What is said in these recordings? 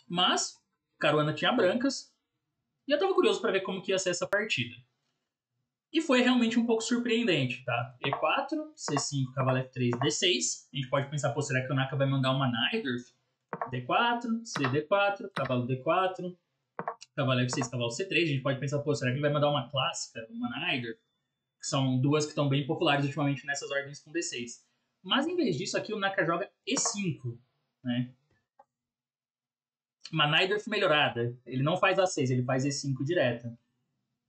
Mas Caruana tinha brancas e eu tava curioso para ver como que ia ser essa partida. E foi realmente um pouco surpreendente, tá? E4, C5, cavalo F3, D6. A gente pode pensar, pô, será que o Naka vai mandar uma Najdorf? D4, CD4, cavalo D4, cavalo F6, cavalo C3. A gente pode pensar, pô, será que ele vai mandar uma clássica, uma Najdorf? Que são duas que estão bem populares ultimamente nessas ordens com D6. Mas em vez disso, aqui o Naka joga E5, né? Uma Najdorf melhorada. Ele não faz A6, ele faz E5 direto.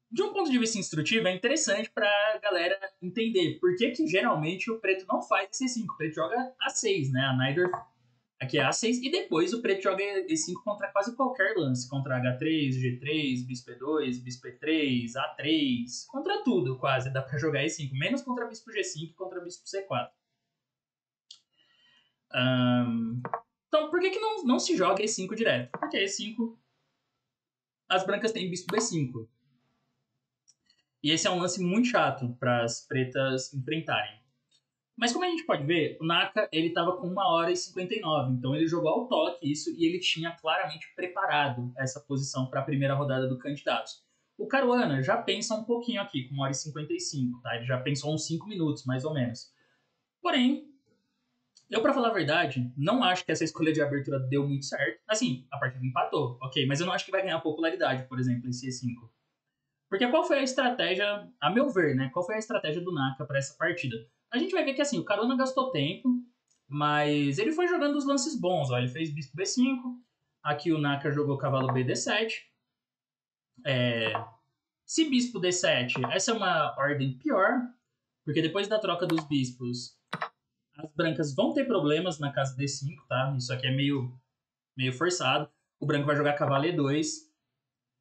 De um ponto de vista instrutivo, é interessante pra galera entender por que geralmente o preto não faz esse E5. O preto joga A6, né? A Najdorf aqui é A6 e depois o preto joga E5 contra quase qualquer lance. Contra H3, G3, Bispo E2, Bispo E3, A3, contra tudo quase dá pra jogar E5. Menos contra Bispo G5 e contra Bispo C4. Então, por que não se joga E5 direto? Porque E5 as brancas têm Bispo B5. E esse é um lance muito chato para as pretas enfrentarem. Mas como a gente pode ver, o Naka ele estava com 1h59, então ele jogou ao toque isso e ele tinha claramente preparado essa posição para a primeira rodada do Candidatos. O Caruana já pensa um pouquinho aqui, com 1h55, tá? Ele já pensou uns 5 minutos, mais ou menos. Porém, eu, para falar a verdade, não acho que essa escolha de abertura deu muito certo. Assim, a partida empatou, ok, mas eu não acho que vai ganhar popularidade, por exemplo, em C5. Porque qual foi a estratégia, a meu ver, né? Qual foi a estratégia do Naka para essa partida? A gente vai ver que assim, o Caruana gastou tempo, mas ele foi jogando os lances bons. Ó. Ele fez Bispo B5, aqui o Naka jogou Cavalo B-D7. Se Bispo D7, essa é uma ordem pior, porque depois da troca dos bispos, as brancas vão ter problemas na casa D5, tá? Isso aqui é meio forçado. O branco vai jogar Cavalo E2.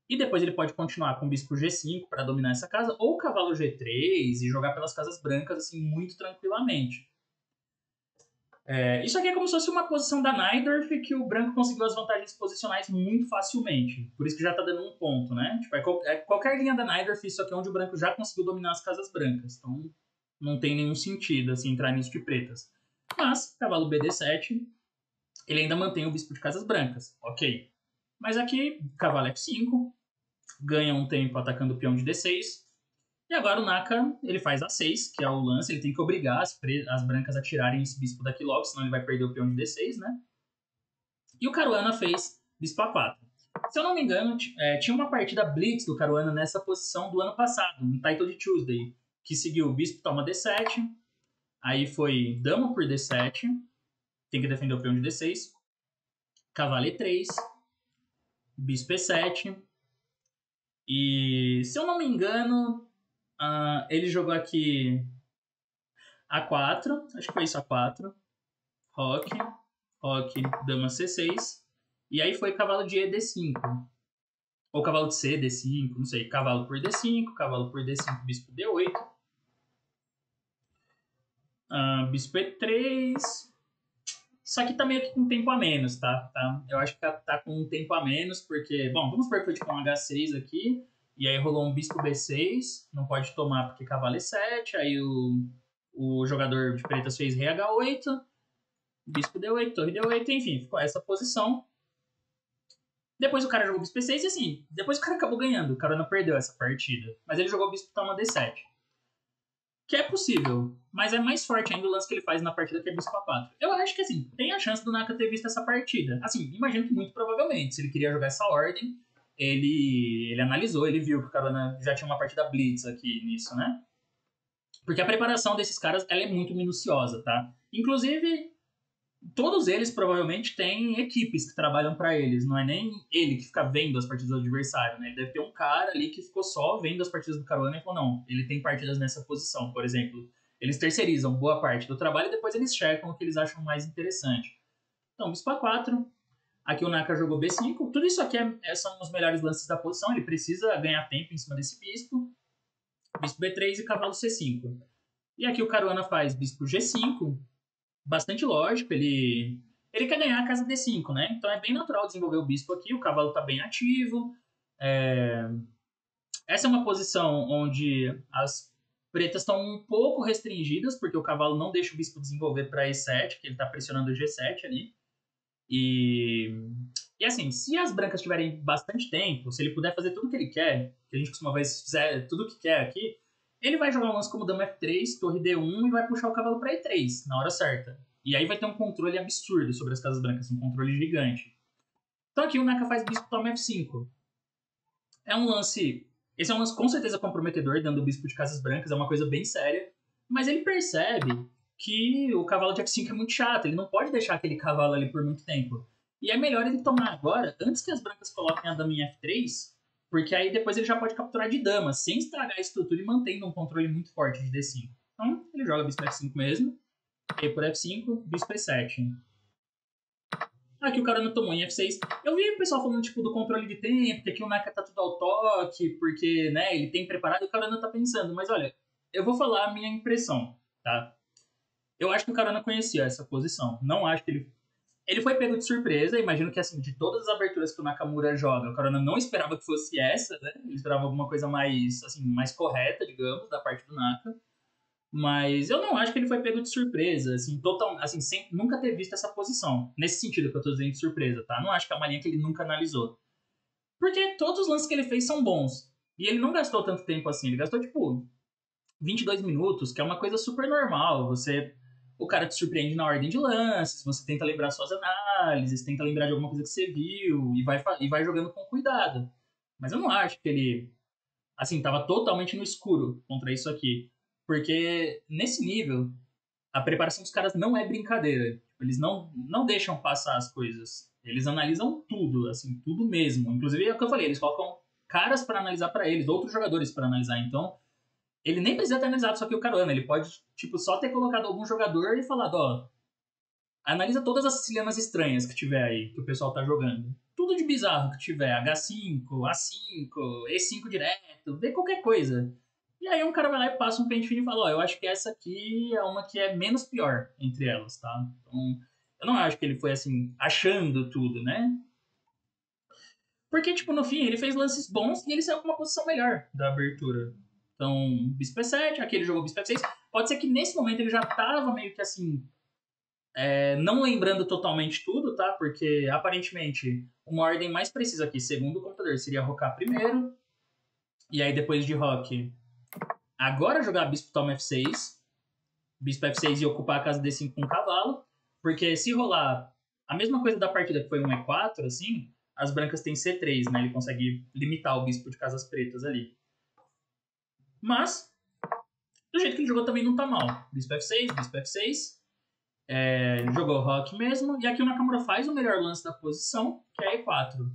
E depois ele pode continuar com o bispo G5 para dominar essa casa, ou cavalo G3 e jogar pelas casas brancas assim muito tranquilamente. Isso aqui é como se fosse uma posição da Najdorf que o branco conseguiu as vantagens posicionais muito facilmente. Por isso que já tá dando um ponto, né? Tipo, qualquer linha da Najdorf, isso aqui é onde o branco já conseguiu dominar as casas brancas. Então não tem nenhum sentido assim, entrar nisso de pretas. Mas, cavalo BD7, ele ainda mantém o bispo de casas brancas. Ok. Mas aqui, cavalo F5, ganha um tempo atacando o peão de D6. E agora o Naka, ele faz A6, que é o lance, ele tem que obrigar as brancas a tirarem esse bispo daqui logo, senão ele vai perder o peão de D6, né? E o Caruana fez bispo A4. Se eu não me engano, tinha uma partida Blitz do Caruana nessa posição do ano passado, no Title de Tuesday, que seguiu bispo toma D7, aí foi dama por D7, tem que defender o peão de D6, cavalo E3, bispo E7, e se eu não me engano, ele jogou aqui A4, acho que foi isso, A4, roque, dama C6, e aí foi cavalo de E, D5, ou cavalo de C, D5, não sei, cavalo por D5, bispo D8, bispo E3, isso aqui tá meio que com tempo a menos, tá? Eu acho que tá com um tempo a menos, porque, bom, vamos supor que foi tipo um H6 aqui, e aí rolou um bispo B6, não pode tomar porque cavalo E7, aí o jogador de pretas fez rei H8, bispo D8, torre D8, enfim, ficou essa posição. Depois o cara jogou bispo E6 e assim, depois o cara acabou ganhando, o cara não perdeu essa partida, mas ele jogou bispo toma D7. Que é possível, mas é mais forte ainda o lance que ele faz na partida que é bispo A4. Eu acho que assim, tem a chance do Naka ter visto essa partida. Assim, imagino que muito provavelmente, se ele queria jogar essa ordem, ele analisou, ele viu que o Caruana já tinha uma partida blitz aqui nisso, né? Porque a preparação desses caras, ela é muito minuciosa, tá? Inclusive, todos eles provavelmente têm equipes que trabalham para eles, não é nem ele que fica vendo as partidas do adversário, né? Ele deve ter um cara ali que ficou só vendo as partidas do Caruana e falou, não, ele tem partidas nessa posição, por exemplo. Eles terceirizam boa parte do trabalho e depois eles checam o que eles acham mais interessante. Então, bispo A4, aqui o Naka jogou B5, tudo isso aqui são os melhores lances da posição, ele precisa ganhar tempo em cima desse bispo. Bispo B3 e cavalo C5. E aqui o Caruana faz bispo G5, bastante lógico, ele quer ganhar a casa D5, né? Então é bem natural desenvolver o bispo aqui, o cavalo está bem ativo. Essa é uma posição onde as pretas estão um pouco restringidas, porque o cavalo não deixa o bispo desenvolver para E7, que ele está pressionando o G7 ali. E E assim, se as brancas tiverem bastante tempo, se ele puder fazer tudo que ele quer, que a gente costuma ver se fizer tudo que quer aqui, ele vai jogar um lance como dama F3, torre D1 e vai puxar o cavalo para E3 na hora certa. E aí vai ter um controle absurdo sobre as casas brancas, um controle gigante. Então aqui o Naka faz bispo toma F5. É um lance... Esse é um lance com certeza comprometedor, dando o bispo de casas brancas, é uma coisa bem séria. Mas ele percebe que o cavalo de F5 é muito chato, ele não pode deixar aquele cavalo ali por muito tempo. E é melhor ele tomar agora, antes que as brancas coloquem a dama em F3, porque aí depois ele já pode capturar de dama, sem estragar a estrutura e mantendo um controle muito forte de D5. Então, ele joga bispo F5 mesmo, e por F5, bispo E7. Aqui o cara não tomou em F6. Eu vi o pessoal falando, tipo, do controle de tempo, que aqui o Naka tá tudo ao toque, porque, né, ele tem preparado e o cara não tá pensando. Mas, olha, eu vou falar a minha impressão, tá? Eu acho que o cara não conhecia essa posição. Não acho que ele... Ele foi pego de surpresa, imagino que, assim, de todas as aberturas que o Nakamura joga, o Corona não esperava que fosse essa, né? Ele esperava alguma coisa mais, assim, mais correta, digamos, da parte do Naka. Mas eu não acho que ele foi pego de surpresa, assim, total, assim, sem nunca ter visto essa posição. Nesse sentido que eu tô dizendo de surpresa, tá? Não acho que é uma linha que ele nunca analisou. Porque todos os lances que ele fez são bons. E ele não gastou tanto tempo assim, ele gastou, tipo, 22 minutos, que é uma coisa super normal. O cara te surpreende na ordem de lances, você tenta lembrar suas análises, tenta lembrar de alguma coisa que você viu e vai jogando com cuidado. Mas eu não acho que ele, assim, tava totalmente no escuro contra isso aqui. Porque nesse nível, a preparação dos caras não é brincadeira. Eles não deixam passar as coisas. Eles analisam tudo, assim, tudo mesmo. Inclusive, é o que eu falei, eles colocam caras para analisar para eles, outros jogadores para analisar. Então, ele nem precisa ter analisado só que o Caruana. Ele pode, tipo, só ter colocado algum jogador e falado, ó, analisa todas as sicilianas estranhas que tiver aí, que o pessoal tá jogando. Tudo de bizarro que tiver, H5, A5, E5 direto, vê qualquer coisa. E aí um cara vai lá e passa um pente fino e fala, ó, eu acho que essa aqui é uma que é menos pior entre elas, tá? Então, eu não acho que ele foi, assim, achando tudo, né? Porque, tipo, no fim, ele fez lances bons e ele saiu com uma posição melhor da abertura. Então, bispo E7, aqui ele jogou bispo F6. Pode ser que nesse momento ele já tava meio que, assim, não lembrando totalmente tudo, tá? Porque, aparentemente, uma ordem mais precisa aqui, segundo o computador, seria rocar primeiro. E aí, depois de rock, agora jogar bispo toma F6. Bispo F6 e ocupar a casa D5 com cavalo. Porque se rolar a mesma coisa da partida que foi um E4, assim, as brancas têm C3, né? Ele consegue limitar o bispo de casas pretas ali. Mas, do jeito que ele jogou também não tá mal. Bispo F6, bispo F6. Jogou rock mesmo. E aqui o Nakamura faz o melhor lance da posição, que é E4.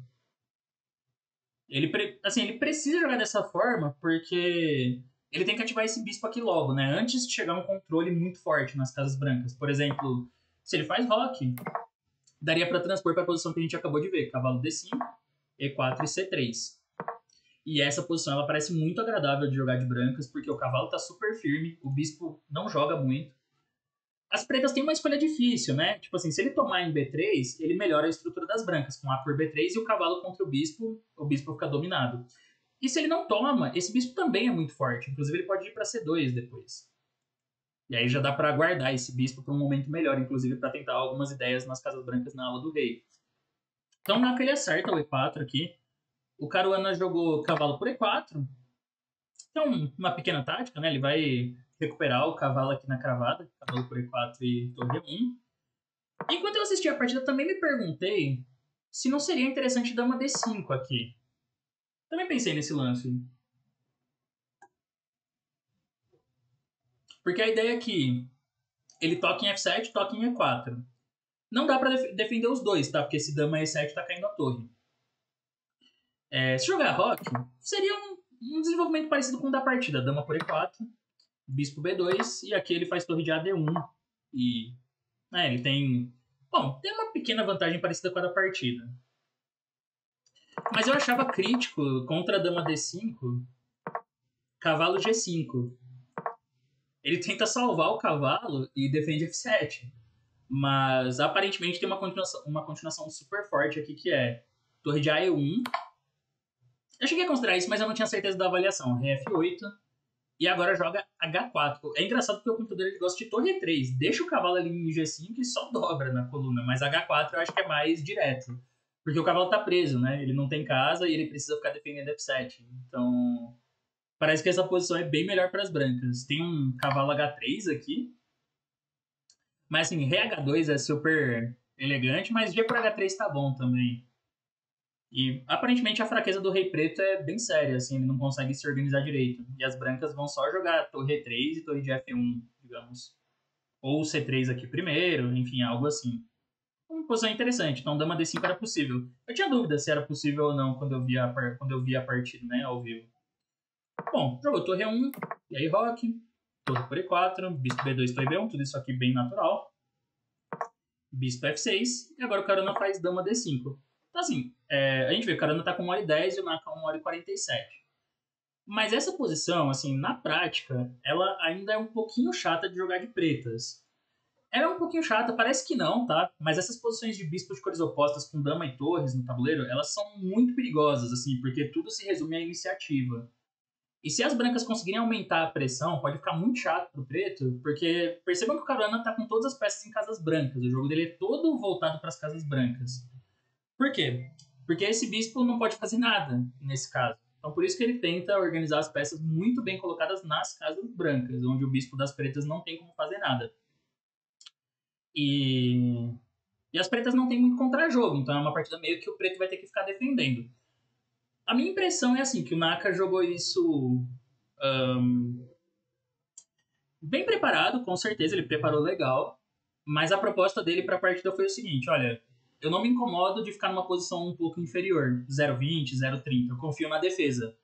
Ele precisa jogar dessa forma porque ele tem que ativar esse bispo aqui logo, né? Antes de chegar um controle muito forte nas casas brancas. Por exemplo, se ele faz rock, daria para transpor para a posição que a gente acabou de ver. Cavalo D5, E4 e C3. E essa posição ela parece muito agradável de jogar de brancas, porque o cavalo tá super firme, o bispo não joga muito. As pretas têm uma escolha difícil, né? Tipo assim, se ele tomar em B3, ele melhora a estrutura das brancas, com A por B3 e o cavalo contra o bispo fica dominado. E se ele não toma, esse bispo também é muito forte. Inclusive, ele pode ir para C2 depois. E aí já dá para guardar esse bispo para um momento melhor, inclusive para tentar algumas ideias nas casas brancas na ala do rei. Então, Naka ele acerta o E4 aqui. O Caruana jogou cavalo por E4. Então, uma pequena tática, né? Ele vai recuperar o cavalo aqui na cravada. Cavalo por E4 e torre E1. Enquanto eu assisti a partida, também me perguntei se não seria interessante dama D5 aqui. Também pensei nesse lance. Porque a ideia é que ele toca em F7, toca em E4. Não dá pra defender os dois, tá? Porque esse dama E7 tá caindo a torre. Se jogar rock, seria um desenvolvimento parecido com o da partida. Dama por E4, bispo B2, e aqui ele faz torre de AD1. E ele tem... Bom, tem uma pequena vantagem parecida com a da partida. Mas eu achava crítico contra a dama D5, cavalo G5. Ele tenta salvar o cavalo e defende F7. Mas aparentemente tem uma continuação super forte aqui que é torre de AE1. Eu cheguei a considerar isso, mas eu não tinha certeza da avaliação. Rei F8. E agora joga H4. É engraçado porque o computador ele gosta de torre E3. Deixa o cavalo ali em G5 e só dobra na coluna. Mas H4 eu acho que é mais direto. Porque o cavalo tá preso, né? Ele não tem casa e ele precisa ficar defendendo F7. Então, parece que essa posição é bem melhor para as brancas. Tem um cavalo H3 aqui. Mas assim, Rei H2 é super elegante, mas G por H3 tá bom também. E aparentemente a fraqueza do Rei Preto é bem séria, assim, ele não consegue se organizar direito. E as brancas vão só jogar torre E3 e torre de F1, digamos. Ou C3 aqui primeiro, enfim, algo assim. Uma posição interessante, então dama D5 era possível. Eu tinha dúvida se era possível ou não quando eu via a partida, né, ao vivo. Bom, jogou torre E1, e aí roque, torre por E4, bispo B2, torre B1, tudo isso aqui bem natural. Bispo F6, e agora o Carona faz dama D5. Então assim, a gente vê que o Carona tá com 1h10 e o Naka 1h47. Mas essa posição, assim, na prática, ela ainda é um pouquinho chata de jogar de pretas. Ela é um pouquinho chata, parece que não, tá? Mas essas posições de bispo de cores opostas com dama e torres no tabuleiro, elas são muito perigosas, assim, porque tudo se resume à iniciativa. E se as brancas conseguirem aumentar a pressão, pode ficar muito chato pro preto, porque percebam que o Caruana tá com todas as peças em casas brancas. O jogo dele é todo voltado para as casas brancas. Por quê? Porque esse bispo não pode fazer nada nesse caso. Então por isso que ele tenta organizar as peças muito bem colocadas nas casas brancas, onde o bispo das pretas não tem como fazer nada. E as pretas não tem muito contra-jogo, então é uma partida meio que o preto vai ter que ficar defendendo. A minha impressão é assim, que o Naka jogou isso bem preparado, com certeza, ele preparou legal, mas a proposta dele para a partida foi o seguinte, olha, eu não me incomodo de ficar numa posição um pouco inferior, 0,20, 0,30, eu confio na defesa.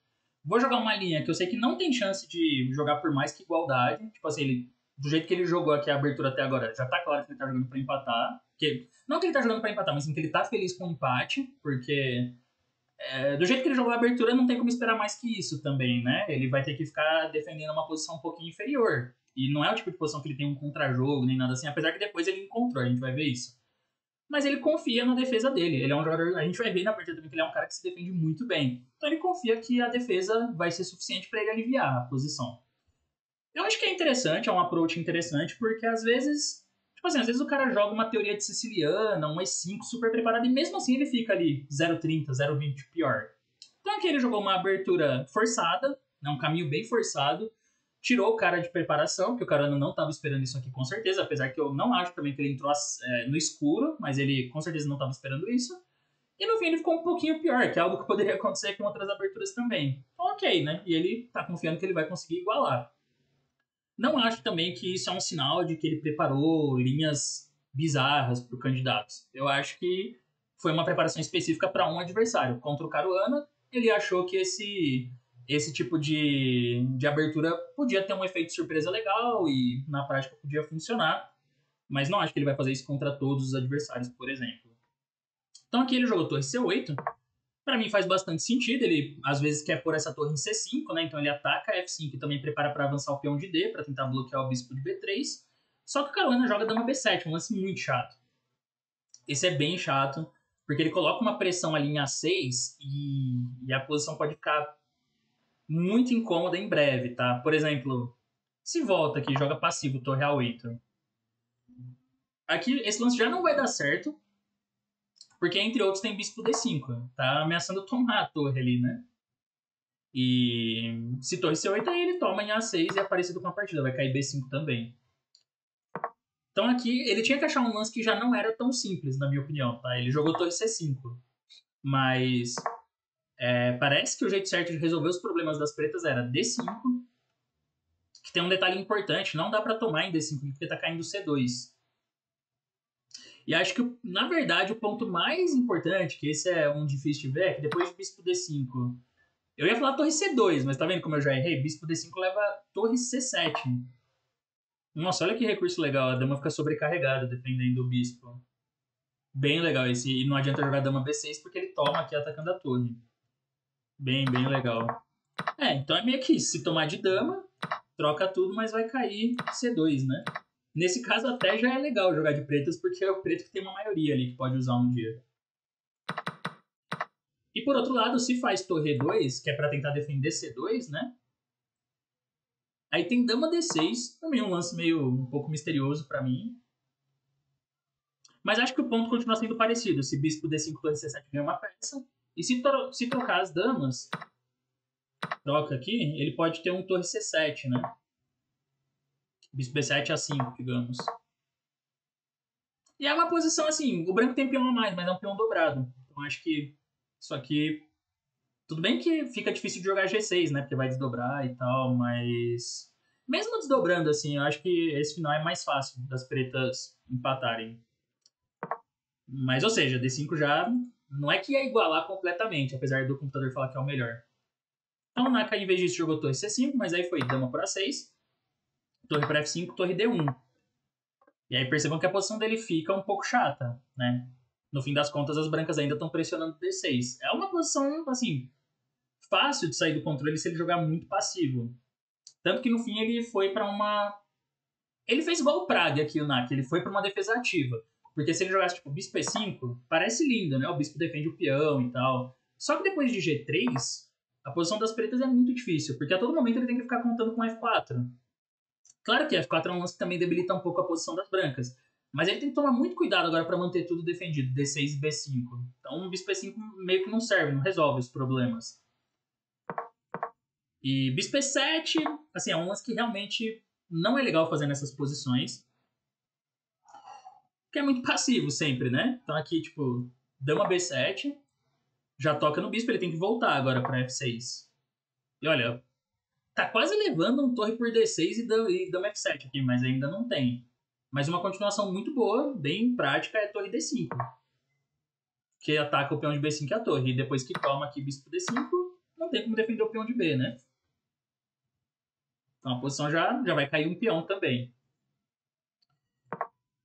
Vou jogar uma linha que eu sei que não tem chance de jogar por mais que igualdade, tipo assim, ele, do jeito que ele jogou aqui a abertura até agora, já tá claro que ele tá jogando para empatar, não que ele tá jogando para empatar, mas sim que ele tá feliz com o empate, porque do jeito que ele jogou a abertura, não tem como esperar mais que isso também, né? Ele vai ter que ficar defendendo uma posição um pouquinho inferior. E não é o tipo de posição que ele tem um contra-jogo, nem nada assim, apesar que depois ele encontrou, a gente vai ver isso. Mas ele confia na defesa dele. Ele é um jogador, a gente vai ver na partida também que ele é um cara que se defende muito bem. Então ele confia que a defesa vai ser suficiente para ele aliviar a posição. Eu acho que é interessante, é um approach interessante, porque às vezes, tipo assim, às vezes o cara joga uma teoria de siciliana, um E5 super preparado, e mesmo assim ele fica ali 0,30, 0,20 pior. Então aqui ele jogou uma abertura forçada, né, um caminho bem forçado, tirou o cara de preparação, porque o cara não estava esperando isso aqui com certeza, apesar que eu não acho também que ele entrou no escuro, mas ele com certeza não estava esperando isso. E no fim ele ficou um pouquinho pior, que é algo que poderia acontecer com outras aberturas também. Então ok, né? E ele tá confiando que ele vai conseguir igualar. Não acho também que isso é um sinal de que ele preparou linhas bizarras para o candidato. Eu acho que foi uma preparação específica para um adversário. Contra o Caruana, ele achou que esse tipo de abertura podia ter um efeito surpresa legal e na prática podia funcionar, mas não acho que ele vai fazer isso contra todos os adversários, por exemplo. Então aqui ele jogou torre C8, para mim faz bastante sentido, ele às vezes quer pôr essa torre em C5, né? Então ele ataca F5 e também prepara para avançar o peão de D, para tentar bloquear o bispo de B3. Só que o Caruana joga dama B7, um lance muito chato. Esse é bem chato, porque ele coloca uma pressão ali em A6 e a posição pode ficar muito incômoda em breve, tá? Por exemplo, se volta aqui e joga passivo, torre A8. Aqui, esse lance já não vai dar certo, porque entre outros tem bispo D5. Tá ameaçando tomar a torre ali, né? E se torre C8, aí ele toma em A6 e é parecido com a partida, vai cair B5 também. Então aqui ele tinha que achar um lance que já não era tão simples, na minha opinião, tá? Ele jogou torre C5, mas parece que o jeito certo de resolver os problemas das pretas era D5, que tem um detalhe importante, não dá para tomar em D5 porque tá caindo C2. E acho que, na verdade, o ponto mais importante, que esse é um difícil de ver, é que depois de bispo D5 eu ia falar torre C2, mas tá vendo como eu já errei? Bispo D5 leva torre C7. Nossa, olha que recurso legal. A dama fica sobrecarregada defendendo o bispo. Bem legal esse. E não adianta jogar dama B6 porque ele toma aqui atacando a torre. Bem, bem legal. Então é meio que isso. Se tomar de dama, troca tudo, mas vai cair C2, né? Nesse caso até já é legal jogar de pretas, porque é o preto que tem uma maioria ali que pode usar um dia. E por outro lado, se faz torre 2, que é pra tentar defender C2, né? Aí tem dama D6, também um lance meio um pouco misterioso pra mim. Mas acho que o ponto continua sendo parecido. Se bispo D5, torre C7 ganha uma peça. E se trocar as damas, troca aqui, ele pode ter um torre C7, né? Bispo B7 A5, digamos. E é uma posição assim, o branco tem peão a mais, mas é um peão dobrado. Então acho que isso aqui... Tudo bem que fica difícil de jogar G6, né? Porque vai desdobrar e tal, mas... Mesmo desdobrando, assim, eu acho que esse final é mais fácil das pretas empatarem. Mas, ou seja, D5 já não é que ia igualar completamente, apesar do computador falar que é o melhor. Então o Naka, em vez disso, jogou torre C5, mas aí foi dama por A6, torre para F5, torre D1. E aí percebam que a posição dele fica um pouco chata, né? No fim das contas, as brancas ainda estão pressionando D6. É uma posição, assim, fácil de sair do controle se ele jogar muito passivo. Tanto que no fim ele foi para uma... Ele fez igual o Prague aqui, o Naka. Ele foi para uma defesa ativa. Porque se ele jogasse tipo bispo E5, parece lindo, né? O bispo defende o peão e tal. Só que depois de G3, a posição das pretas é muito difícil. Porque a todo momento ele tem que ficar contando com F4. Claro que F4 é um lance que também debilita um pouco a posição das brancas. Mas ele tem que tomar muito cuidado agora para manter tudo defendido, D6 e B5. Então o bispo E5 meio que não serve, não resolve os problemas. E bispo E7, assim, é um lance que realmente não é legal fazer nessas posições. Porque é muito passivo sempre, né? Então aqui, tipo, dama B7, já toca no bispo, ele tem que voltar agora para F6. E olha, tá quase levando um torre por D6 e dama F7 aqui, mas ainda não tem. Mas uma continuação muito boa, bem prática, é a torre D5. Que ataca o peão de B5 e a torre. E depois que toma aqui bispo D5, não tem como defender o peão de B, né? Então a posição já vai cair um peão também.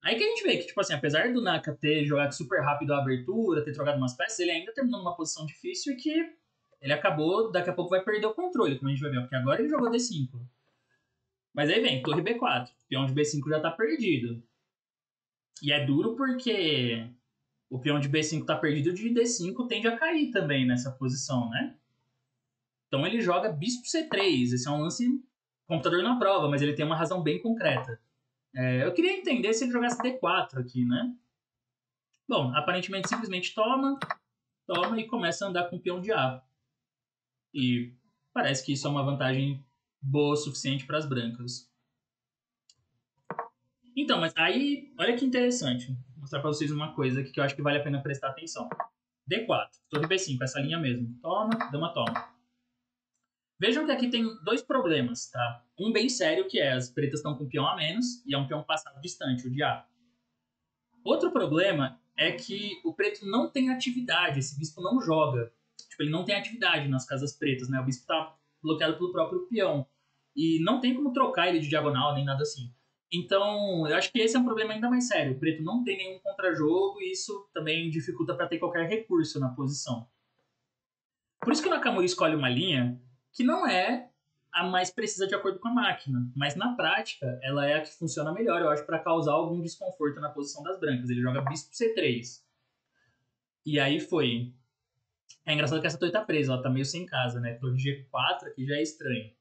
Aí que a gente vê que, tipo assim, apesar do Naka ter jogado super rápido a abertura, ter trocado umas peças, ele ainda terminou numa posição difícil e que ele acabou, daqui a pouco vai perder o controle, como a gente vai ver, porque agora ele jogou D5. Mas aí vem, torre B4, peão de B5 já tá perdido. E é duro porque o peão de B5 tá perdido, de D5 tende a cair também nessa posição, né? Então ele joga bispo C3, esse é um lance computador na prova, mas ele tem uma razão bem concreta. Eu queria entender se ele jogasse D4 aqui, né? Bom, aparentemente simplesmente toma e começa a andar com o peão de A. E parece que isso é uma vantagem boa o suficiente para as brancas. Então, mas aí, olha que interessante. Vou mostrar para vocês uma coisa aqui que eu acho que vale a pena prestar atenção. D4, torre B5, essa linha mesmo. Toma, dama toma. Vejam que aqui tem dois problemas, tá? Um bem sério, que é as pretas estão com peão a menos e é um peão passado distante, o de A. Outro problema é que o preto não tem atividade, esse bispo não joga. Tipo, ele não tem atividade nas casas pretas, né? O bispo tá bloqueado pelo próprio peão. E não tem como trocar ele de diagonal, nem nada assim. Então, eu acho que esse é um problema ainda mais sério. O preto não tem nenhum contrajogo e isso também dificulta para ter qualquer recurso na posição. Por isso que o Nakamura escolhe uma linha que não é a mais precisa de acordo com a máquina, mas na prática ela é a que funciona melhor, eu acho, para causar algum desconforto na posição das brancas. Ele joga bispo C3. E aí foi. É engraçado que essa torre tá presa, ela tá meio sem casa, né? Torre G4 aqui já é estranho.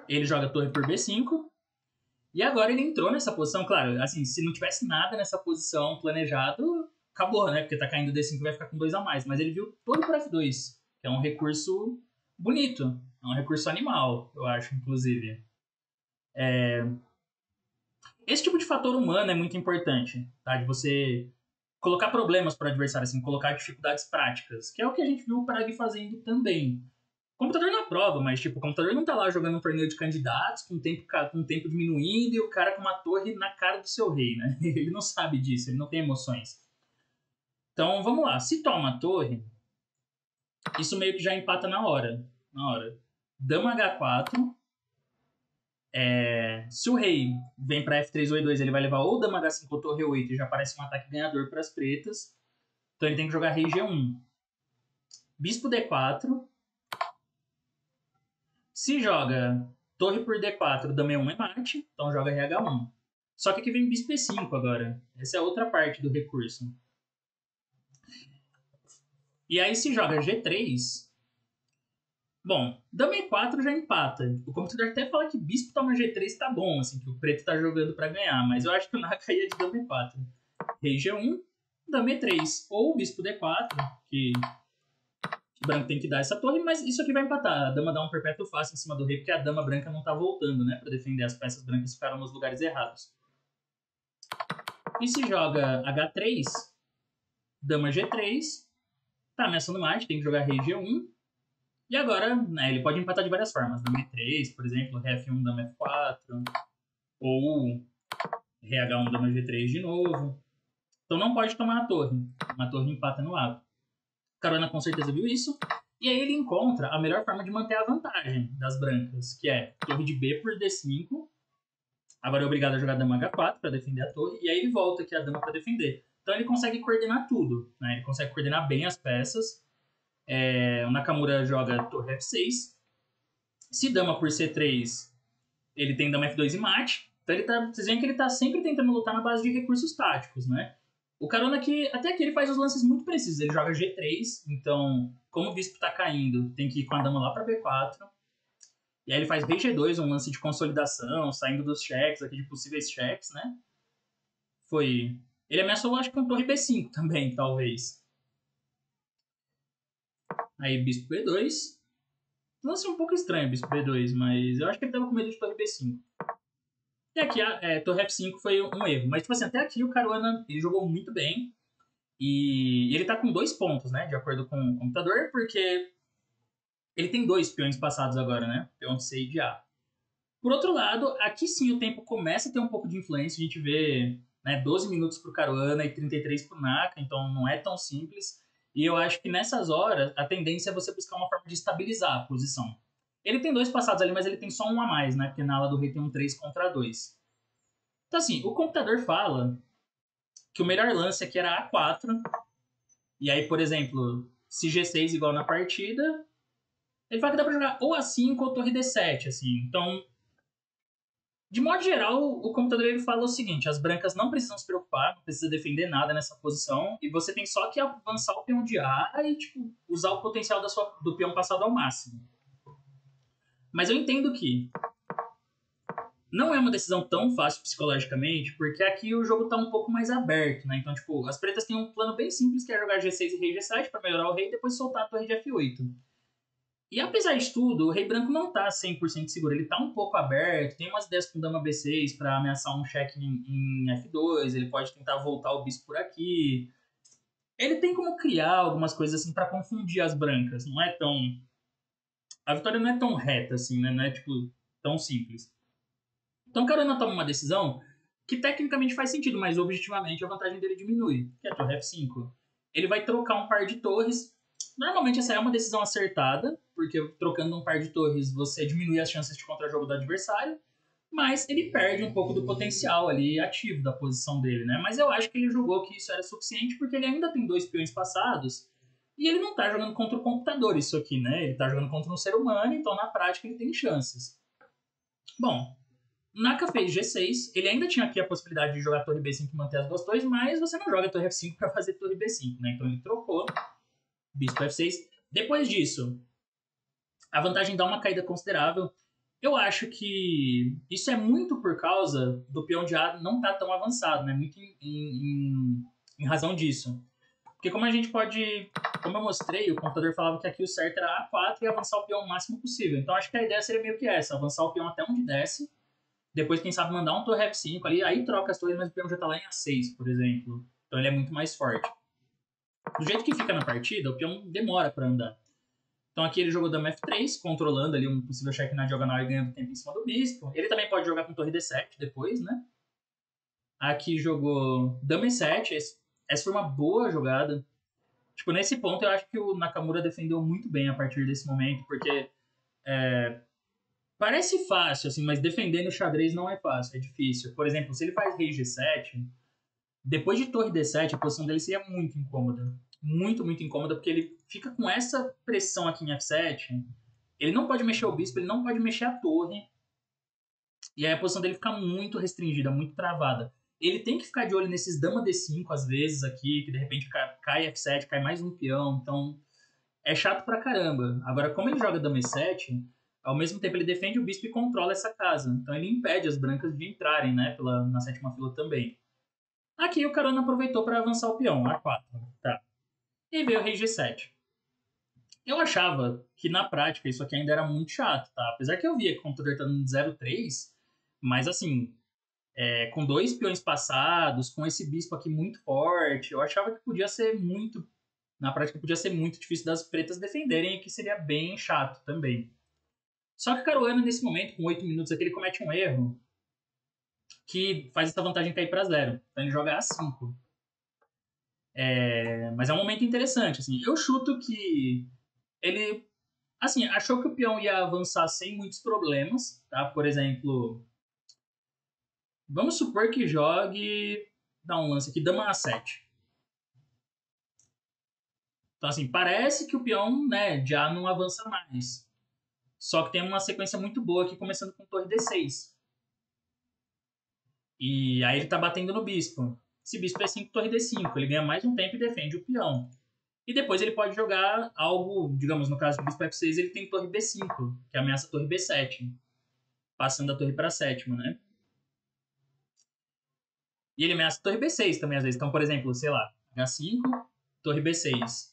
Ele joga torre por B5. E agora ele entrou nessa posição, claro, assim, se não tivesse nada nessa posição planejado, acabou, né? Porque tá caindo D5 e vai ficar com 2 a mais. Mas ele viu torre por F2, que é um recurso bonito. É um recurso animal, eu acho, inclusive. Esse tipo de fator humano é muito importante, tá? De você colocar problemas para o adversário, assim, colocar dificuldades práticas, que é o que a gente viu o Prague fazendo também. O computador na prova, mas tipo, o computador não tá lá jogando um torneio de candidatos com o tempo diminuindo e o cara com uma torre na cara do seu rei, né? Ele não sabe disso, ele não tem emoções. Então, vamos lá. Se toma a torre, isso meio que já empata na hora. Dama H4. Se o rei vem para F3 ou E2, ele vai levar ou dama H5 ou torre 8 e já parece um ataque ganhador para as pretas. Então ele tem que jogar rei G1. Bispo D4. Se joga torre por D4, dama E1 é mate, então joga rei H1. Só que aqui vem bispo E5 agora. Essa é outra parte do recurso. E aí se joga G3... Bom, dama E4 já empata. O computador até fala que bispo toma G3 tá bom, assim, que o preto tá jogando para ganhar, mas eu acho que o Naka ia de dama E4. rei G1, dama E3. Ou bispo D4, que o branco tem que dar essa torre, mas isso aqui vai empatar. A dama dá um perpétuo fácil em cima do rei, porque a dama branca não tá voltando, né? Pra defender, as peças brancas ficaram nos lugares errados. E se joga H3, dama G3, tá ameaçando mate, tem que jogar rei G1. E agora, né, ele pode empatar de várias formas. Dama E3, por exemplo, rei F1, dama F4. Ou rei H1, dama G3 de novo. Então não pode tomar a torre. Uma torre empata no ato. Carona com certeza viu isso. E aí ele encontra a melhor forma de manter a vantagem das brancas, que é torre de B por D5. Agora é obrigado a jogar dama H4 para defender a torre. E aí ele volta aqui a dama para defender. Então ele consegue coordenar tudo, né? Ele consegue coordenar bem as peças. O Nakamura joga torre F6. Se dama por C3, ele tem dama F2 e mate. Então ele tá, vocês veem que ele tá sempre tentando lutar na base de recursos táticos, né? O Carona aqui, até aqui ele faz os lances muito precisos. Ele joga G3, então como o bispo tá caindo, tem que ir com a dama lá para B4. E aí ele faz rei G2, um lance de consolidação, saindo dos cheques, aqui de possíveis cheques, né? Foi... Ele ameaçou, acho que com torre B5 também, talvez. Aí bispo B2. Lance um pouco estranho bispo B2, mas eu acho que ele tava com medo de torre B5. E aqui torre F5 foi um erro. Mas, tipo assim, até aqui o Caruana ele jogou muito bem. E ele tá com 2 pontos, né? De acordo com o computador, porque ele tem 2 peões passados agora, né? Peão de C e de A. Por outro lado, aqui sim o tempo começa a ter um pouco de influência. A gente vê, né, 12 minutos pro Caruana e 33 pro Naka, então não é tão simples. E eu acho que nessas horas a tendência é você buscar uma forma de estabilizar a posição. Ele tem 2 passados ali, mas ele tem só um a mais, né? Porque na ala do rei tem um 3 contra 2. Então assim, o computador fala que o melhor lance aqui era A4. E aí, por exemplo, se G6 igual na partida, ele fala que dá pra jogar ou A5 ou torre D7, assim. Então, de modo geral, o computador ele fala o seguinte: as brancas não precisam se preocupar, não precisa defender nada nessa posição, e você tem só que avançar o peão de A e tipo, usar o potencial do peão passado ao máximo. Mas eu entendo que não é uma decisão tão fácil psicologicamente, porque aqui o jogo tá um pouco mais aberto, né? Então, tipo, as pretas têm um plano bem simples, que é jogar G6 e rei G7 para melhorar o rei e depois soltar a torre de F8. E apesar de tudo, o rei branco não tá 100% seguro. Ele tá um pouco aberto, tem umas ideias com dama B6 para ameaçar um cheque em F2, ele pode tentar voltar o bispo por aqui. Ele tem como criar algumas coisas assim para confundir as brancas. Não é tão... A vitória não é tão reta assim, né? Não é, tipo, tão simples. Então o Carona toma uma decisão que tecnicamente faz sentido, mas objetivamente a vantagem dele diminui, que é a torre F5. Ele vai trocar um par de torres. Normalmente essa é uma decisão acertada, porque trocando um par de torres você diminui as chances de contra-jogo do adversário, mas ele perde um pouco do potencial ali ativo da posição dele, né? Mas eu acho que ele julgou que isso era suficiente porque ele ainda tem 2 peões passados e ele não tá jogando contra o computador isso aqui, né? Ele tá jogando contra um ser humano, então na prática ele tem chances. Bom, Naka fez G6, ele ainda tinha aqui a possibilidade de jogar torre B5 e manter as 2 torres, mas você não joga torre F5 para fazer torre B5, né? Então ele trocou, bispo F6. Depois disso, a vantagem dá uma caída considerável. Eu acho que isso é muito por causa do peão de A não estar tão avançado, né? Muito em razão disso. Porque como a gente pode... Como eu mostrei, o computador falava que aqui o certo era A4 e avançar o peão o máximo possível. Então acho que a ideia seria meio que essa, avançar o peão até onde desce. Depois, quem sabe, mandar um torre F5 ali, aí troca as torres, mas o peão já tá lá em A6, por exemplo. Então ele é muito mais forte. Do jeito que fica na partida, o peão demora para andar. Então aqui ele jogou dama F3, controlando ali um possível cheque na diagonal e ganhando tempo em cima do bispo. Ele também pode jogar com torre D7 depois, né? Aqui jogou dama E7, essa foi uma boa jogada. Tipo, nesse ponto eu acho que o Nakamura defendeu muito bem a partir desse momento, porque parece fácil, assim, mas defender no xadrez não é fácil, é difícil. Por exemplo, se ele faz rei G7, depois de torre D7, a posição dele seria muito incômoda. Muito, muito incômoda, porque ele fica com essa pressão aqui em F7. Ele não pode mexer o bispo, ele não pode mexer a torre. E aí a posição dele fica muito restringida, muito travada. Ele tem que ficar de olho nesses dama D5, às vezes, aqui, que de repente cai F7, cai mais um peão. Então, é chato pra caramba. Agora, como ele joga dama E7, ao mesmo tempo ele defende o bispo e controla essa casa. Então ele impede as brancas de entrarem, né, na sétima fila também. Aqui o Carona aproveitou para avançar o peão, A4. Tá. E veio o rei G7. Eu achava que na prática isso aqui ainda era muito chato, tá? Apesar que eu via que o computador tá no 0,3, mas assim, com dois peões passados, com esse bispo aqui muito forte, eu achava que podia ser muito. Na prática, podia ser muito difícil das pretas defenderem e que seria bem chato também. Só que o Caruana, nesse momento, com 8 minutos aqui, ele comete um erro que faz essa vantagem cair para 0. Então ele joga A5. Mas é um momento interessante, assim. Eu chuto que ele, assim, achou que o peão ia avançar sem muitos problemas, tá? Por exemplo, vamos supor que jogue, dá um lance aqui, dama A7. Então, assim, parece que o peão, né, já não avança mais. Só que tem uma sequência muito boa aqui, começando com torre D6. E aí ele tá batendo no bispo. Se bispo E5, torre D5. Ele ganha mais um tempo e defende o peão. E depois ele pode jogar algo, digamos, no caso do bispo F6, ele tem torre B5, que ameaça a torre B7. Passando a torre para a sétima, né? E ele ameaça a torre B6 também, às vezes. Então, por exemplo, sei lá, H5, torre B6.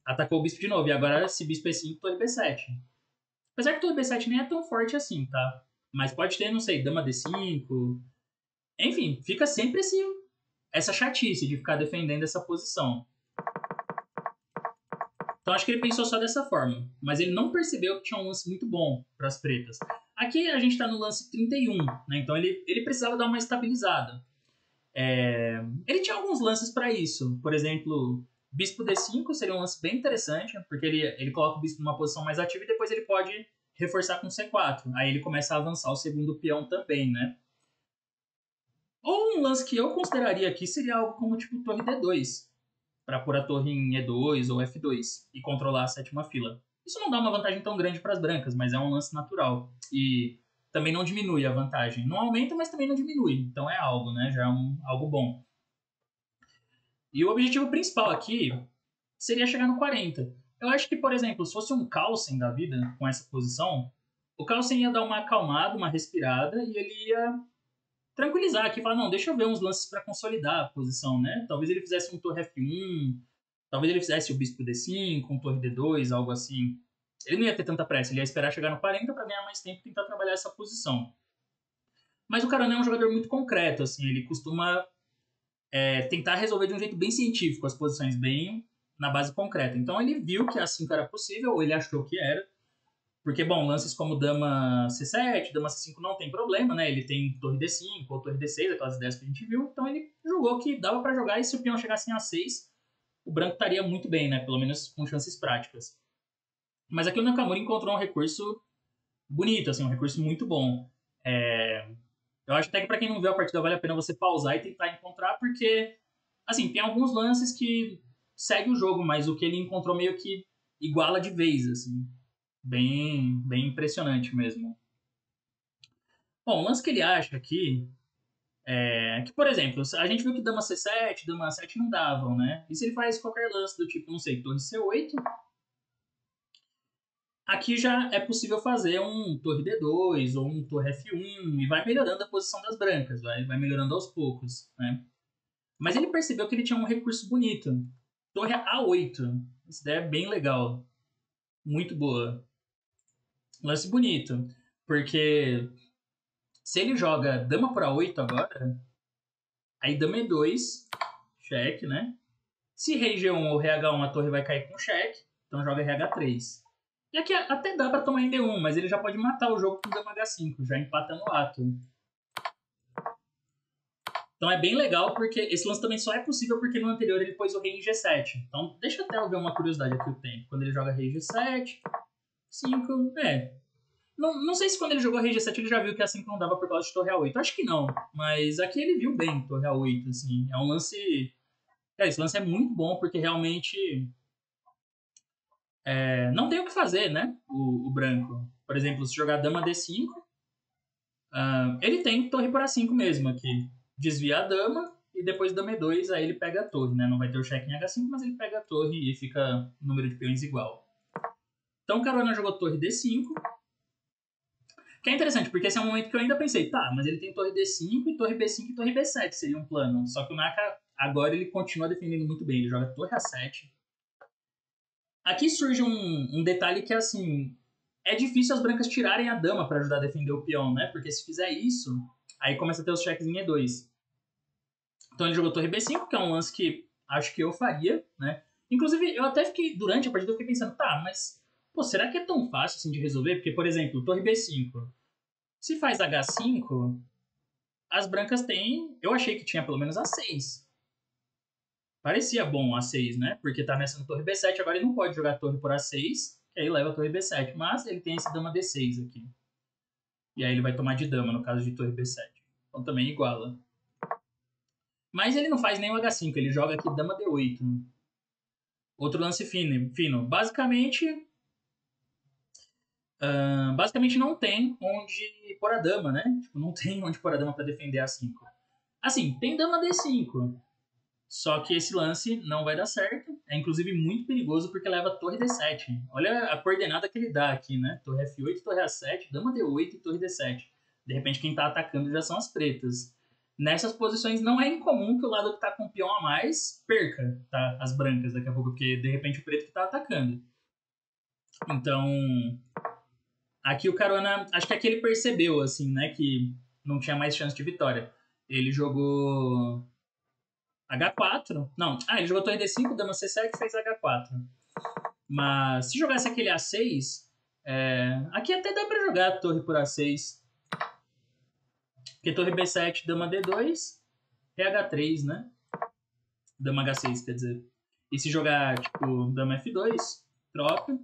Atacou o bispo de novo. E agora, se bispo E5, torre B7. Apesar que torre B7 nem é tão forte assim, tá? Mas pode ter, não sei, dama D5. Enfim, fica sempre essa chatice de ficar defendendo essa posição. Então acho que ele pensou só dessa forma. Mas ele não percebeu que tinha um lance muito bom para as pretas. Aqui a gente está no lance 31, né? Então ele precisava dar uma estabilizada. Ele tinha alguns lances para isso. Por exemplo, bispo D5 seria um lance bem interessante, porque ele coloca o bispo numa posição mais ativa e depois ele pode reforçar com C4. Aí ele começa a avançar o segundo peão também, né? Ou um lance que eu consideraria aqui seria algo como tipo torre D2, para pôr a torre em E2 ou F2 e controlar a sétima fila. Isso não dá uma vantagem tão grande para as brancas, mas é um lance natural. E também não diminui a vantagem. Não aumenta, mas também não diminui. Então é algo, né? Já é algo bom. E o objetivo principal aqui seria chegar no 40. Eu acho que, por exemplo, se fosse um Carlsen da vida com essa posição, o Carlsen ia dar uma acalmada, uma respirada e ele ia tranquilizar aqui, falar, não, deixa eu ver uns lances para consolidar a posição, né? Talvez ele fizesse um torre F1, talvez ele fizesse o bispo D5, um torre D2, algo assim. Ele não ia ter tanta pressa, ele ia esperar chegar no 40 para ganhar mais tempo e tentar trabalhar essa posição. Mas o Carona é um jogador muito concreto, assim, ele costuma tentar resolver de um jeito bem científico as posições, bem na base concreta. Então ele viu que assim era possível, ou ele achou que era, porque, bom, lances como dama C7, dama C5 não tem problema, né? Ele tem torre D5 ou torre D6, aquelas ideias que a gente viu. Então ele julgou que dava para jogar e se o peão chegasse em A6, o branco estaria muito bem, né? Pelo menos com chances práticas. Mas aqui o Nakamura encontrou um recurso bonito, assim, um recurso muito bom. Eu acho até que para quem não viu a partida vale a pena você pausar e tentar encontrar, porque, assim, tem alguns lances que segue o jogo, mas o que ele encontrou meio que iguala de vez, assim. Bem, bem impressionante mesmo. Bom, o lance que ele acha aqui é que, por exemplo, a gente viu que dama C7, dama A7 não davam, né? E se ele faz qualquer lance do tipo, não sei, torre C8, aqui já é possível fazer um torre D2 ou um torre F1 e vai melhorando a posição das brancas, vai melhorando aos poucos, né? Mas ele percebeu que ele tinha um recurso bonito. Torre A8. Essa ideia é bem legal. Muito boa. Lance bonito. Porque se ele joga dama por A8 agora, aí dama E2, cheque, né? Se rei G1 ou rei H1, a torre vai cair com cheque, então joga rei H3. E aqui até dá pra tomar em D1, mas ele já pode matar o jogo com dama H5, já empatando o ato. Então é bem legal, porque esse lance também só é possível porque no anterior ele pôs o rei em G7. Então deixa até eu ver uma curiosidade aqui o tempo. Quando ele joga rei G7, 5, Não sei se quando ele jogou rei G7 ele já viu que A5 não dava por causa de torre A8. Acho que não, mas aqui ele viu bem torre A8, assim. É um lance... esse lance é muito bom porque realmente não tem o que fazer, né? O branco. Por exemplo, se jogar dama D5, ele tem torre por A5 mesmo aqui. Desvia a dama e depois dama E2, aí ele pega a torre, né? Não vai ter o cheque em H5, mas ele pega a torre e fica o número de peões igual. Então o Caruana jogou torre D5. Que é interessante, porque esse é um momento que eu ainda pensei, tá, mas ele tem torre D5 e torre B5 e torre B7 seria um plano. Só que o Naka, agora ele continua defendendo muito bem, ele joga torre A7. Aqui surge um detalhe que é assim, é difícil as brancas tirarem a dama para ajudar a defender o peão, né? Porque se fizer isso, aí começa a ter os cheques em E2. Então ele jogou torre B5, que é um lance que acho que eu faria, né? Inclusive, eu até fiquei, durante a partida, eu fiquei pensando, tá, mas, pô, será que é tão fácil assim de resolver? Porque, por exemplo, torre B5, se faz H5, as brancas têm, eu achei que tinha pelo menos A6. Parecia bom A6, né? Porque tá nessa no torre B7, agora ele não pode jogar torre por A6, que aí leva a torre B7, mas ele tem esse dama D6 aqui. E aí ele vai tomar de dama, no caso de torre B7. Então também iguala. Mas ele não faz nem o H5, ele joga aqui dama D8. Outro lance fino. Basicamente não tem onde pôr a dama, né? Tipo, não tem onde pôr a dama pra defender A5. Assim, tem dama D5. Só que esse lance não vai dar certo. É inclusive muito perigoso porque leva torre D7. Olha a coordenada que ele dá aqui, né? Torre F8, torre A7, dama D8 e torre D7. De repente quem tá atacando já são as pretas. Nessas posições não é incomum que o lado que tá com o peão a mais perca, tá? As brancas daqui a pouco, porque de repente o preto que tá atacando. Então, aqui o Caruana, acho que aqui ele percebeu, assim, né, que não tinha mais chance de vitória. Ele jogou H4. Não, ele jogou torre D5, dama C7 e fez H4. Mas se jogasse aquele A6, aqui até dá pra jogar torre por A6. Porque torre B7, dama D2, é H3, né? Dama H6, quer dizer. E se jogar, tipo, dama F2, troca,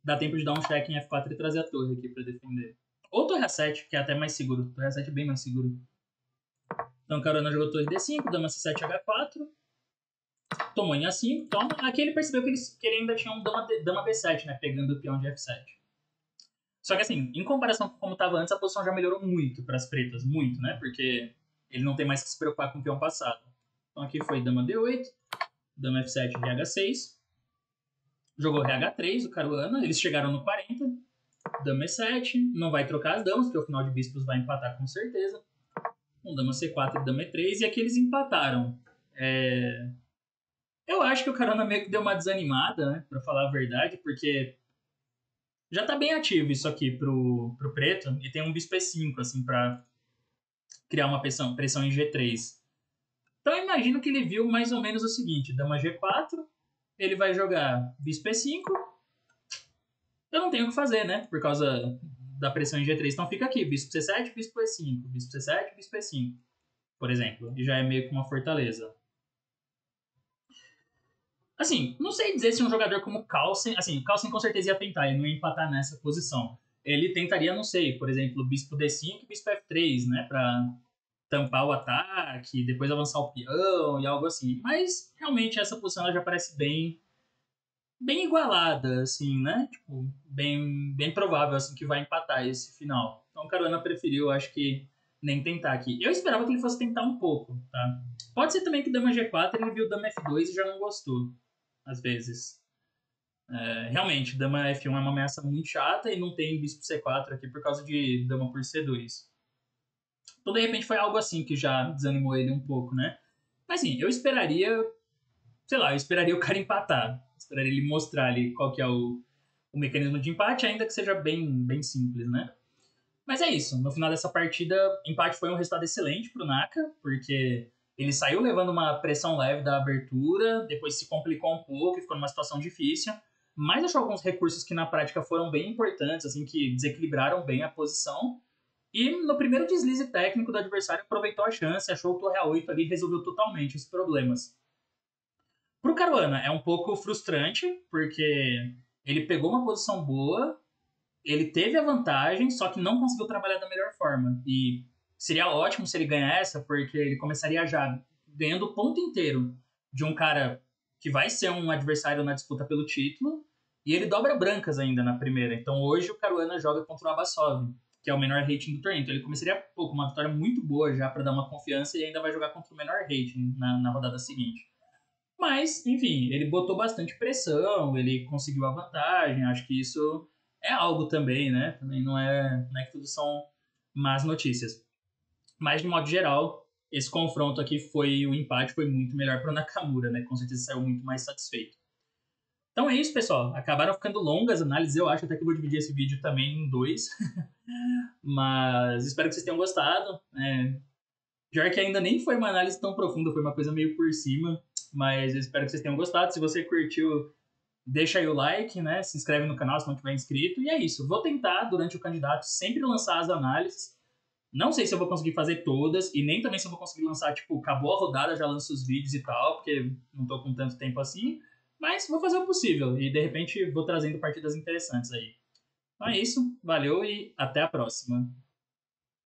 dá tempo de dar um check em F4 e trazer a torre aqui pra defender. Ou torre A7, que é até mais seguro. Torre A7 é bem mais seguro. Então o Caruana jogou torre D5, dama C7, H4. Tomou em A5, toma. Aqui ele percebeu que ele ainda tinha um dama B7, né? Pegando o peão de F7. Só que assim, em comparação com como estava antes, a posição já melhorou muito para as pretas. Muito, né? Porque ele não tem mais que se preocupar com o peão passado. Então aqui foi dama D8, dama F7 e RH6. Jogou RH3, o Caruana. Eles chegaram no 40. Dama E7. Não vai trocar as damas, porque o final de bispos vai empatar com certeza. Dama C4 e dama E3. E aqui eles empataram. Eu acho que o Caruana meio que deu uma desanimada, né? Pra falar a verdade, porque já tá bem ativo isso aqui pro preto. E tem um bispo E5, assim, pra criar uma pressão em G3. Então eu imagino que ele viu mais ou menos o seguinte: dama G4, ele vai jogar bispo E5. Eu não tenho o que fazer, né? Por causa da pressão em G3. Então fica aqui: bispo C7, bispo E5, bispo C7, bispo E5, por exemplo. E já é meio que uma fortaleza. Assim, não sei dizer se um jogador como Carlsen, assim, o Carlsen com certeza ia tentar, ele não ia empatar nessa posição. Ele tentaria, não sei, por exemplo, bispo D5 e bispo F3, né, pra tampar o ataque, depois avançar o peão e algo assim. Mas realmente essa posição ela já parece bem igualada, assim, né? Tipo, bem provável assim que vai empatar esse final. Então o Caruana preferiu, acho que nem tentar aqui. Eu esperava que ele fosse tentar um pouco, tá? Pode ser também que dama G4 ele viu dama F2 e já não gostou, às vezes. Realmente, dama F1 é uma ameaça muito chata e não tem bispo C4 aqui por causa de dama por C2. Então, de repente, foi algo assim que já desanimou ele um pouco, né? Mas, assim, eu esperaria, sei lá, eu esperaria o cara empatar. Esperaria ele mostrar ali qual que é o mecanismo de empate, ainda que seja bem simples, né? Mas é isso. No final dessa partida, empate foi um resultado excelente pro Naka, porque ele saiu levando uma pressão leve da abertura, depois se complicou um pouco e ficou numa situação difícil, mas achou alguns recursos que na prática foram bem importantes, assim, que desequilibraram bem a posição. E no primeiro deslize técnico do adversário aproveitou a chance, achou o torre A8 ali e resolveu totalmente os problemas. Pro Caruana é um pouco frustrante, porque ele pegou uma posição boa, ele teve a vantagem, só que não conseguiu trabalhar da melhor forma. E seria ótimo se ele ganhar essa, porque ele começaria já ganhando o ponto inteiro de um cara que vai ser um adversário na disputa pelo título, e ele dobra brancas ainda na primeira. Então hoje o Caruana joga contra o Abassov, que é o menor rating do torneio. Então ele começaria com uma vitória muito boa já para dar uma confiança e ainda vai jogar contra o menor rating na rodada seguinte. Mas, enfim, ele botou bastante pressão, ele conseguiu a vantagem, acho que isso é algo também, né? Também não é que tudo são más notícias. Mas, de modo geral, esse confronto aqui o empate foi muito melhor para o Nakamura, né? Com certeza saiu muito mais satisfeito. Então é isso, pessoal. Acabaram ficando longas as análises. Eu acho até que eu vou dividir esse vídeo também em dois. Mas espero que vocês tenham gostado. Pior que ainda nem foi uma análise tão profunda, foi uma coisa meio por cima. Mas eu espero que vocês tenham gostado. Se você curtiu, deixa aí o like, né? Se inscreve no canal se não tiver inscrito. E é isso. Vou tentar, durante o candidato, sempre lançar as análises. Não sei se eu vou conseguir fazer todas, e nem também se eu vou conseguir lançar, tipo, acabou a rodada, já lanço os vídeos e tal, porque não tô com tanto tempo assim. Mas vou fazer o possível, e de repente vou trazendo partidas interessantes aí. Então é isso, valeu e até a próxima.